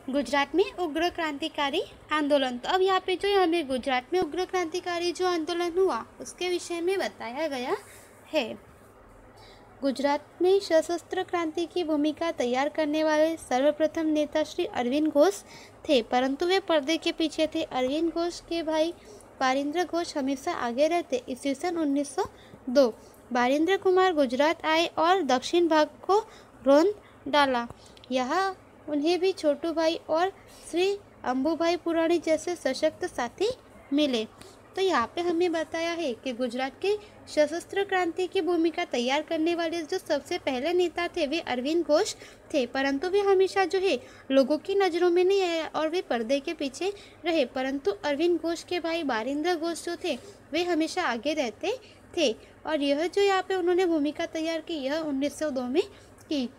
गुजरात में उग्र क्रांतिकारी आंदोलन। तो अब यहाँ पे जो है हमें गुजरात में उग्र क्रांतिकारी जो आंदोलन हुआ उसके विषय में बताया गया है। गुजरात में सशस्त्र क्रांति की भूमिका तैयार करने वाले सर्वप्रथम नेता श्री अरविंद घोष थे, परंतु वे पर्दे के पीछे थे। अरविंद घोष के भाई बारिंद्र घोष हमेशा आगे रहते। ईस्वी सन 1902 बारिंद्र कुमार गुजरात आए और दक्षिण भाग को रोंद डाला। यहाँ उन्हें भी छोटू भाई और श्री अंबुभाई पुराणी जैसे सशक्त साथी मिले। तो यहाँ पे हमें बताया है कि गुजरात के सशस्त्र क्रांति की भूमिका तैयार करने वाले जो सबसे पहले नेता थे वे अरविंद घोष थे, परंतु वे हमेशा जो है लोगों की नज़रों में नहीं आया और वे पर्दे के पीछे रहे। परंतु अरविंद घोष के भाई बारिंद्र घोष जो थे वे हमेशा आगे रहते थे और यह जो यहाँ पे उन्होंने भूमिका तैयार की यह 1902 में की।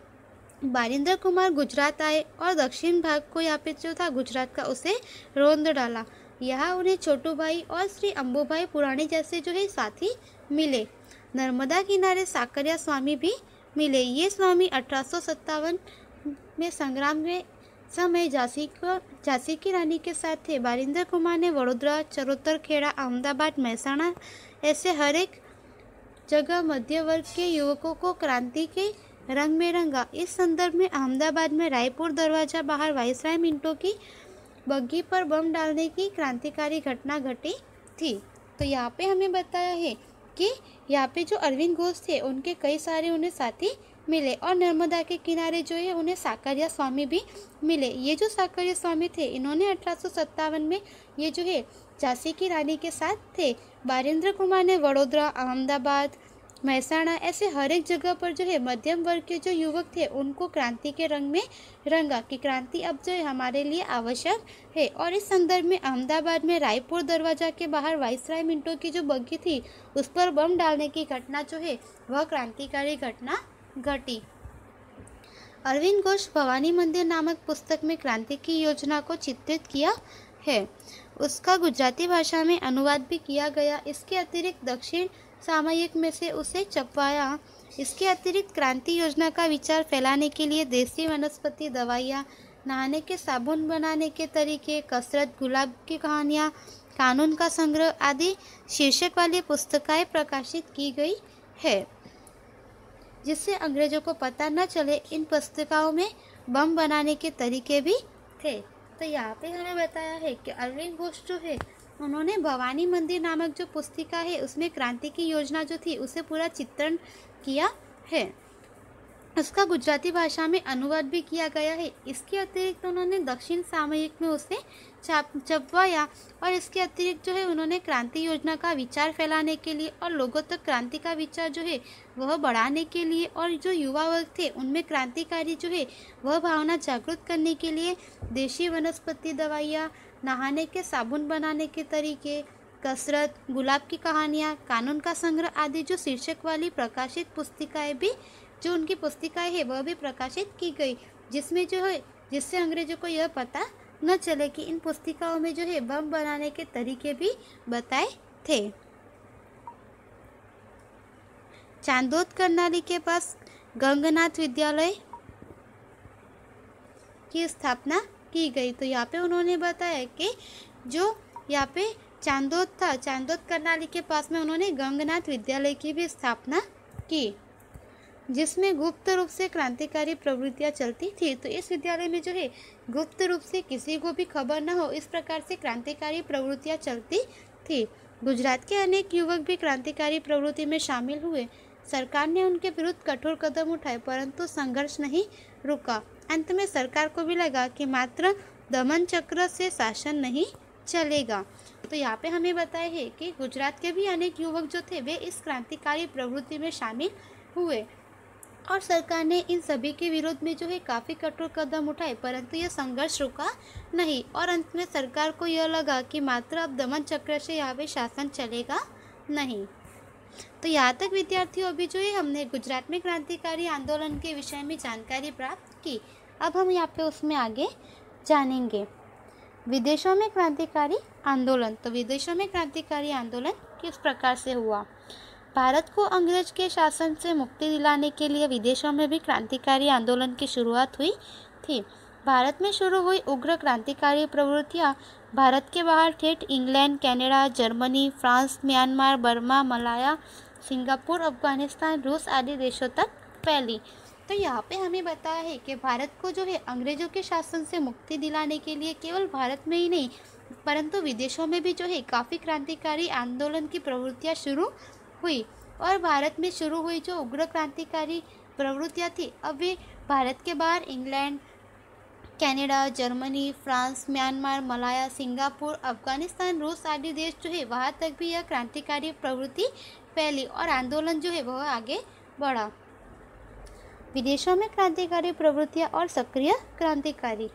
बारिंद्र कुमार गुजरात आए और दक्षिण भाग को यहाँ पे जो था गुजरात का उसे रोंद डाला। यहाँ उन्हें छोटू भाई और श्री अंबुभाई पुराणी जैसे जो है साथी मिले। नर्मदा किनारे साकरिया स्वामी भी मिले। ये स्वामी 1857 में संग्राम में समय झांसी की रानी के साथ थे। बारिंद्र कुमार ने वडोदरा, चरोतर खेड़ा, अहमदाबाद, महसाणा ऐसे हर एक जगह मध्य वर्ग के युवकों को क्रांति के रंग में रंगा। इस संदर्भ में अहमदाबाद में रायपुर दरवाजा बाहर वाइसराय मिंटो की बग्घी पर बम डालने की क्रांतिकारी घटना घटी थी। तो यहाँ पे हमें बताया है कि यहाँ पे जो अरविंद घोष थे उनके कई सारे उन्हें साथी मिले और नर्मदा के किनारे जो है उन्हें साकरिया स्वामी भी मिले। ये जो साकरिया स्वामी थे इन्होंने 1857 में ये जो है झांसी की रानी के साथ थे। बारिंद्र कुमार ने वडोदरा, अहमदाबाद, महसाणा ऐसे हर एक जगह पर जो है मध्यम वर्ग के जो युवक थे उनको क्रांति के रंग में रंगा कि क्रांति अब जो है हमारे लिए आवश्यक है। और इस संदर्भ में अहमदाबाद में रायपुर दरवाजा के बाहर वाइसराय मिंटो की जो बग्घी थी उस पर बम डालने की घटना जो है वह क्रांतिकारी घटना घटी। अरविंद घोष भवानी मंदिर नामक पुस्तक में क्रांति की योजना को चित्रित किया है। उसका गुजराती भाषा में अनुवाद भी किया गया। इसके अतिरिक्त दक्षिण सामयिक में से उसे छपवाया। इसके अतिरिक्त क्रांति योजना का विचार फैलाने के लिए देसी वनस्पति दवाइयाँ, नहाने के साबुन बनाने के तरीके, कसरत, गुलाब की कहानियाँ, कानून का संग्रह आदि शीर्षक वाली पुस्तकें प्रकाशित की गई है, जिससे अंग्रेजों को पता न चले इन पुस्तिकाओं में बम बनाने के तरीके भी थे। तो यहाँ पे हमें बताया है कि अरविंद घोष जो है उन्होंने भवानी मंदिर नामक जो पुस्तिका है उसमें क्रांति की योजना जो थी उसे पूरा चित्रण किया है। उसका गुजराती भाषा में अनुवाद भी किया गया है। इसके अतिरिक्त उन्होंने दक्षिण सामयिक में उसे छपवाया और इसके अतिरिक्त जो है उन्होंने क्रांति योजना का विचार फैलाने के लिए और लोगों तक क्रांति का विचार जो है वह बढ़ाने के लिए और जो युवा वर्ग थे उनमें क्रांतिकारी जो है वह भावना जागृत करने के लिए देशी वनस्पति दवाइयाँ, नहाने के साबुन बनाने के तरीके, कसरत, गुलाब की कहानियाँ, कानून का संग्रह आदि जो शीर्षक वाली प्रकाशित पुस्तिकाएं भी जो उनकी पुस्तिकाएं है वह भी प्रकाशित की गई, जिसमें जो है जिससे अंग्रेजों को यह पता न चले कि इन पुस्तिकाओं में जो है बम बनाने के तरीके भी बताए थे। चांदोद करनाली के पास गंगनाथ विद्यालय की स्थापना की गई। तो यहाँ पे उन्होंने बताया कि जो यहाँ पे चांदोद था, चांदोद करनाली के पास में उन्होंने गंगनाथ विद्यालय की भी स्थापना की, जिसमें गुप्त रूप से क्रांतिकारी प्रवृत्तियां चलती थी। तो इस विद्यालय में जो है गुप्त रूप से किसी को भी खबर न हो इस प्रकार से क्रांतिकारी प्रवृत्तियां चलती थी। गुजरात के अनेक युवक भी क्रांतिकारी प्रवृत्ति में शामिल हुए। सरकार ने उनके विरुद्ध कठोर कदम उठाए, परंतु संघर्ष नहीं रुका। अंत में सरकार को भी लगा कि मात्र दमन चक्र से शासन नहीं चलेगा। तो यहाँ पे हमें बताया है कि गुजरात के भी अनेक युवक जो थे वे इस क्रांतिकारी प्रवृत्ति में शामिल हुए और सरकार ने इन सभी के विरोध में जो है काफ़ी कठोर कदम उठाए, परंतु यह संघर्ष रुका नहीं और अंत में सरकार को यह लगा कि मात्र अब दमन चक्र से यहाँ पे शासन चलेगा नहीं। तो यहाँ तक विद्यार्थियों अभी जो है हमने गुजरात में क्रांतिकारी आंदोलन के विषय में जानकारी प्राप्त की। अब हम यहाँ पे उसमें आगे जानेंगे विदेशों में क्रांतिकारी आंदोलन। तो विदेशों में क्रांतिकारी आंदोलन किस प्रकार से हुआ? भारत को अंग्रेज के शासन से मुक्ति दिलाने के लिए विदेशों में भी क्रांतिकारी आंदोलन की शुरुआत हुई थी। भारत में शुरू हुई उग्र क्रांतिकारी प्रवृत्तियां भारत के बाहर ठेठ England, Canada, Germany, France, Myanmar, Burma, Malaya, Singapore, Afghanistan, रूस आदि देशों तक फैली। तो यहाँ पे हमें बताया है कि भारत को जो है अंग्रेजों के शासन से मुक्ति दिलाने के लिए केवल भारत में ही नहीं परंतु विदेशों में भी जो है काफ़ी क्रांतिकारी आंदोलन की प्रवृत्तियाँ शुरू हुई। और भारत में शुरू हुई जो उग्र क्रांतिकारी प्रवृत्तियाँ थी अब वे भारत के बाहर England, Canada, Germany, France, Myanmar, Malaya, Singapore, Afghanistan, रूस आदि देश जो है वहाँ तक भी यह क्रांतिकारी प्रवृत्ति फैली और आंदोलन जो है वह आगे बढ़ा। विदेशों में क्रांतिकारी प्रवृत्तियाँ और सक्रिय क्रांतिकारी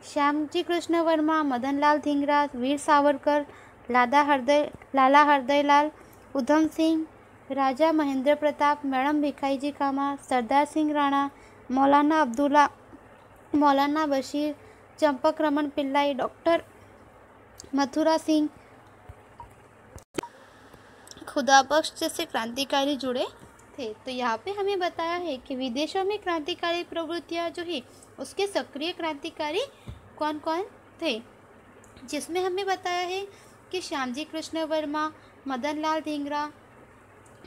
श्यामजी कृष्ण वर्मा, मदनलाल धिंगरा, वीर सावरकर, लाला हरदयलाल, उधम सिंह, राजा महेंद्र प्रताप, मैडम भिखाईजी कामा, सरदार सिंह राणा, मौलाना बशीर, चंपक रमन पिल्लाई, डॉक्टर मथुरा सिंह, खुदाबख्श जैसे क्रांतिकारी जुड़े थे। तो यहाँ पे हमें बताया है कि विदेशों में क्रांतिकारी प्रवृत्तियाँ जो है उसके सक्रिय क्रांतिकारी कौन कौन थे, जिसमें हमें बताया है कि श्यामजी कृष्ण वर्मा, मदनलाल धिंगरा,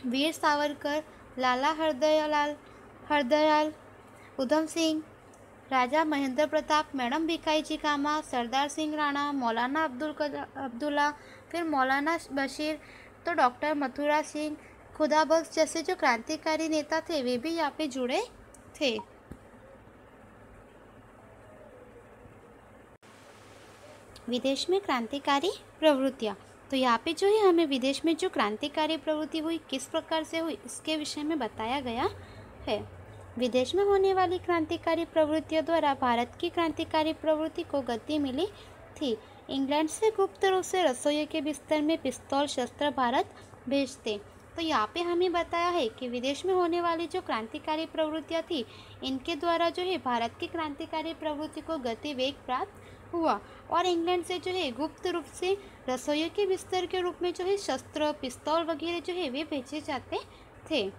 वीर सावरकर, लाला हरदयाल, उधम सिंह, राजा महेंद्र प्रताप, मैडम भिखाईजी कामा, सरदार सिंह राणा, मौलाना अब्दुल्ला, फिर मौलाना बशीर, तो डॉक्टर मथुरा सिंह, खुदाबख्श जैसे जो क्रांतिकारी नेता थे वे भी यहाँ पे जुड़े थे। विदेश में क्रांतिकारी प्रवृत्तियाँ, तो यहाँ पे जो है हमें विदेश में जो क्रांतिकारी प्रवृत्ति हुई किस प्रकार से हुई इसके विषय में बताया गया है। विदेश में होने वाली क्रांतिकारी प्रवृत्तियों द्वारा भारत की क्रांतिकारी प्रवृत्ति को गति मिली थी। इंग्लैंड से गुप्त रूप से रसोई के बिस्तर में पिस्तौल शस्त्र भारत भेजते। तो यहाँ पे हमें बताया है कि विदेश में होने वाली जो क्रांतिकारी प्रवृत्तियाँ थी इनके द्वारा जो है भारत की क्रांतिकारी प्रवृत्ति को गति वेग प्राप्त हुआ और इंग्लैंड से जो है गुप्त रूप से रसोई के बिस्तर के रूप में जो है शस्त्र, पिस्तौल वगैरह जो है वे भेजे जाते थे।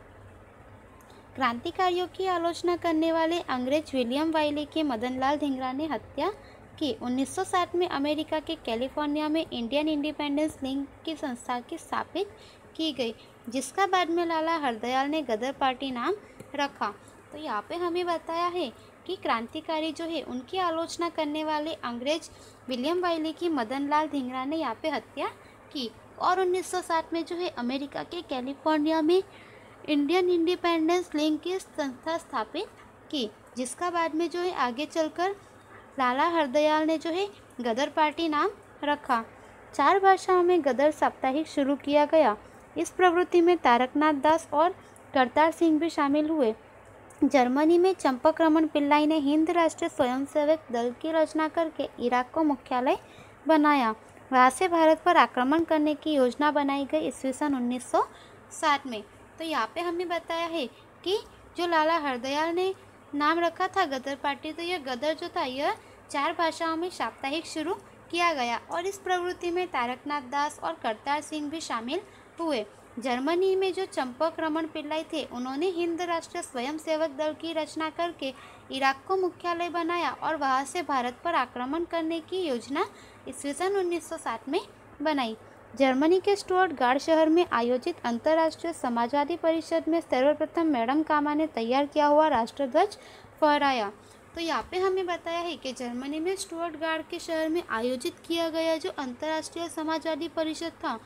क्रांतिकारियों की आलोचना करने वाले अंग्रेज विलियम वाइले की मदनलाल धिंगरा ने हत्या की। 1960 में अमेरिका के कैलिफोर्निया में इंडियन इंडिपेंडेंस लीग की संस्था की स्थापित की गई, जिसका बाद में लाला हरदयाल ने गदर पार्टी नाम रखा। तो यहाँ पे हमें बताया है कि क्रांतिकारी जो है उनकी आलोचना करने वाले अंग्रेज विलियम वाइले की मदनलाल धिंगरा ने यहाँ पे हत्या की और 1960 में जो है अमेरिका के कैलिफोर्निया में इंडियन इंडिपेंडेंस लीग की संस्था स्थापित की, जिसका बाद में जो है आगे चलकर लाला हरदयाल ने जो है गदर पार्टी नाम रखा। 4 भाषाओं में गदर साप्ताहिक शुरू किया गया। इस प्रवृत्ति में तारकनाथ दास और करतार सिंह भी शामिल हुए। जर्मनी में चंपक रमन पिल्लाई ने हिंद राष्ट्रीय स्वयंसेवक दल की रचना करके इराक को मुख्यालय बनाया। वहाँ से भारत पर आक्रमण करने की योजना बनाई गई ईस्वी सन 1960 में। तो यहाँ पे हमें बताया है कि जो लाला हरदयाल ने नाम रखा था गदर पार्टी, तो यह गदर जो था यह 4 भाषाओं में साप्ताहिक शुरू किया गया और इस प्रवृत्ति में तारकनाथ दास और करतार सिंह भी शामिल हुए। जर्मनी में जो चंपक रमन पिल्लाई थे उन्होंने हिंद राष्ट्रीय स्वयंसेवक दल की रचना करके इराक को मुख्यालय बनाया और वहां से भारत पर आक्रमण करने की योजना ईस्वी सन 1960 में बनाई। जर्मनी के स्टुअर्टगार्ड शहर में आयोजित अंतर्राष्ट्रीय समाजवादी परिषद में सर्वप्रथम मैडम कामा ने तैयार किया हुआ राष्ट्रध्वज फहराया। तो यहाँ पे हमें बताया है कि जर्मनी में स्टुअर्टगार्ड के शहर में आयोजित किया गया जो अंतर्राष्ट्रीय समाजवादी परिषद था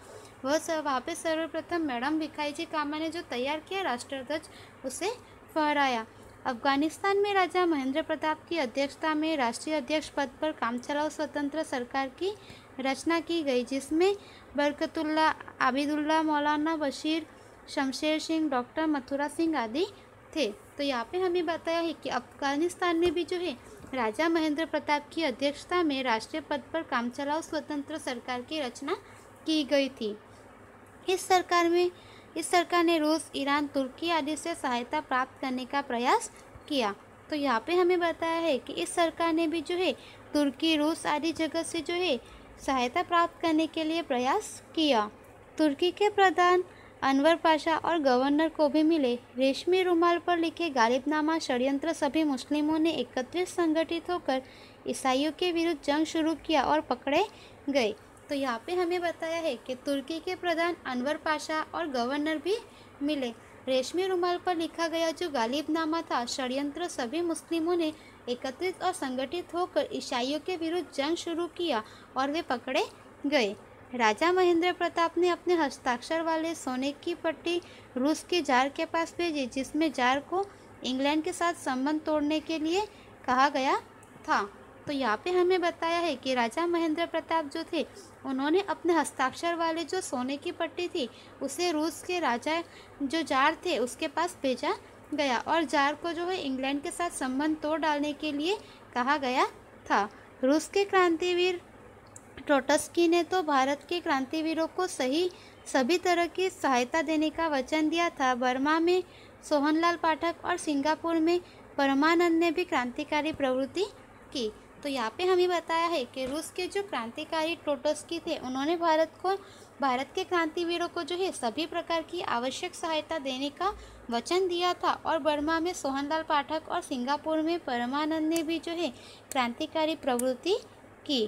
वहाँ पे सर्वप्रथम मैडम भिखाईजी कामा ने जो तैयार किया राष्ट्रध्वज उसे फहराया। अफगानिस्तान में राजा महेंद्र प्रताप की अध्यक्षता में राष्ट्रीय अध्यक्ष पद पर कामचलाऊ स्वतंत्र सरकार की रचना की गई, जिसमें बरकतुल्ला, आबिदुल्ला, मौलाना बशीर, शमशेर सिंह, डॉक्टर मथुरा सिंह आदि थे। तो यहाँ पे हमें बताया है कि अफगानिस्तान में भी जो है राजा महेंद्र प्रताप की अध्यक्षता में राष्ट्रीय पद पर कामचलाऊ स्वतंत्र सरकार की रचना की गई थी। इस सरकार ने रूस, ईरान, तुर्की आदि से सहायता प्राप्त करने का प्रयास किया। तो यहाँ पे हमें बताया है कि इस सरकार ने भी जो है तुर्की, रूस आदि जगह से जो है सहायता प्राप्त करने के लिए प्रयास किया। तुर्की के प्रधान अनवर पाशा और गवर्नर को भी मिले। रेशमी रुमाल पर लिखे गालिबनामा षड्यंत्र सभी मुस्लिमों ने एकत्रित संगठित होकर ईसाइयों के विरुद्ध जंग शुरू किया और पकड़े गए। तो यहाँ पे हमें बताया है कि तुर्की के प्रधान अनवर पाशा और गवर्नर भी मिले। रेशमी रुमाल पर लिखा गया जो गालिबनामा था षड्यंत्र सभी मुस्लिमों ने एकत्रित और संगठित होकर ईसाइयों के विरुद्ध जंग शुरू किया और वे पकड़े गए। राजा महेंद्र प्रताप ने अपने हस्ताक्षर वाले सोने की पट्टी रूस के जार के पास भेजी, जिसमें जार को इंग्लैंड के साथ संबंध तोड़ने के लिए कहा गया था। तो यहाँ पे हमें बताया है कि राजा महेंद्र प्रताप जो थे उन्होंने अपने हस्ताक्षर वाले जो सोने की पट्टी थी उसे रूस के राजा जो जार थे उसके पास भेजा गया और जार को जो है इंग्लैंड के साथ संबंध तोड़ डालने के लिए कहा गया था। रूस के क्रांतिवीर ट्रोट्स्की ने तो भारत के क्रांतिवीरों को सभी तरह की सहायता देने का वचन दिया था। बर्मा में सोहनलाल पाठक और सिंगापुर में परमानंद ने भी क्रांतिकारी प्रवृत्ति की। तो यहाँ पे हमें बताया है कि रूस के जो क्रांतिकारी ट्रोट्स्की थे उन्होंने भारत के क्रांतिवीरों को जो है सभी प्रकार की आवश्यक सहायता देने का वचन दिया था और बर्मा में सोहनलाल पाठक और सिंगापुर में परमानंद ने भी जो है क्रांतिकारी प्रवृत्ति की।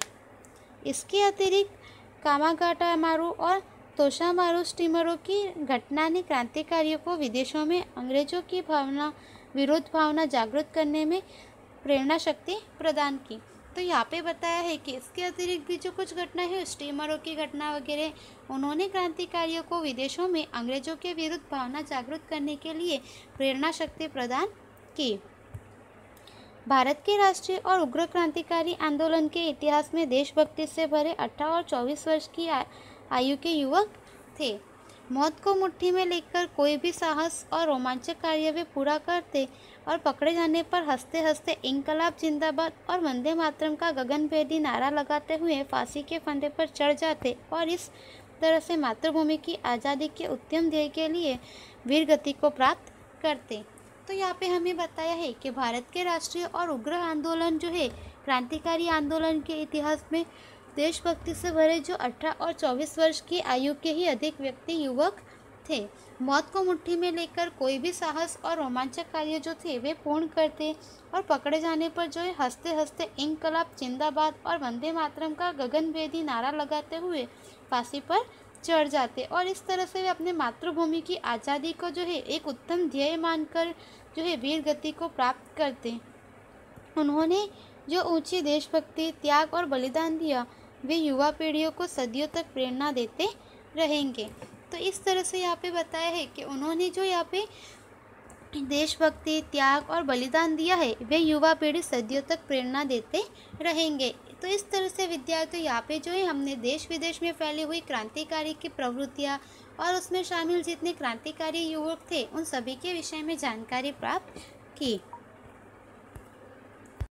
इसके अतिरिक्त कामागाटामारू और तोशामारू स्टीमरों की घटना ने क्रांतिकारियों को विदेशों में अंग्रेजों की विरोध भावना जागृत करने में प्रेरणा शक्ति प्रदान की। तो यहाँ पे बताया है कि इसके अतिरिक्त भी जो कुछ घटना है स्टीमरों की घटना वगैरह उन्होंने क्रांतिकारियों को विदेशों में अंग्रेजों के विरुद्ध भावना जागृत करने के लिए प्रेरणा शक्ति प्रदान की। भारत के राष्ट्रीय और उग्र क्रांतिकारी आंदोलन के इतिहास में देशभक्ति से भरे 18 और 24 वर्ष की आयु के युवक थे। मौत को मुट्ठी में लेकर कोई भी साहस और रोमांचक कार्य वे पूरा करते और पकड़े जाने पर हंसते हंसते इंकलाब जिंदाबाद और वंदे मातरम का गगनभेदी नारा लगाते हुए फांसी के फंदे पर चढ़ जाते और इस तरह से मातृभूमि की आज़ादी के उत्तम ध्येय के लिए वीर गति को प्राप्त करते। तो यहाँ पे हमें बताया है कि भारत के राष्ट्रीय और उग्र आंदोलन जो है क्रांतिकारी आंदोलन के इतिहास में देशभक्ति से भरे जो 18 और 24 वर्ष की आयु के ही अधिक व्यक्ति युवक थे। मौत को मुट्ठी में लेकर कोई भी साहस और रोमांचक कार्य जो थे वे पूर्ण करते और पकड़े जाने पर जो है हंसते हंसते इंकलाब जिंदाबाद और वंदे मातरम का गगनभेदी नारा लगाते हुए फांसी पर चढ़ जाते और इस तरह से वे अपने मातृभूमि की आज़ादी को जो है एक उत्तम ध्येय मानकर जो है वीर गति को प्राप्त करते। उन्होंने जो ऊंची देशभक्ति त्याग और बलिदान दिया वे युवा पीढ़ियों को सदियों तक प्रेरणा देते रहेंगे। तो इस तरह से यहाँ पे बताया है कि उन्होंने जो यहाँ पे देशभक्ति त्याग और बलिदान दिया है वे युवा पीढ़ी सदियों तक प्रेरणा देते रहेंगे। तो इस तरह से विद्यार्थी यहाँ पे जो है हमने देश विदेश में फैली हुई क्रांतिकारी की प्रवृत्तियाँ और उसमें शामिल जितने क्रांतिकारी युवक थे उन सभी के विषय में जानकारी प्राप्त की।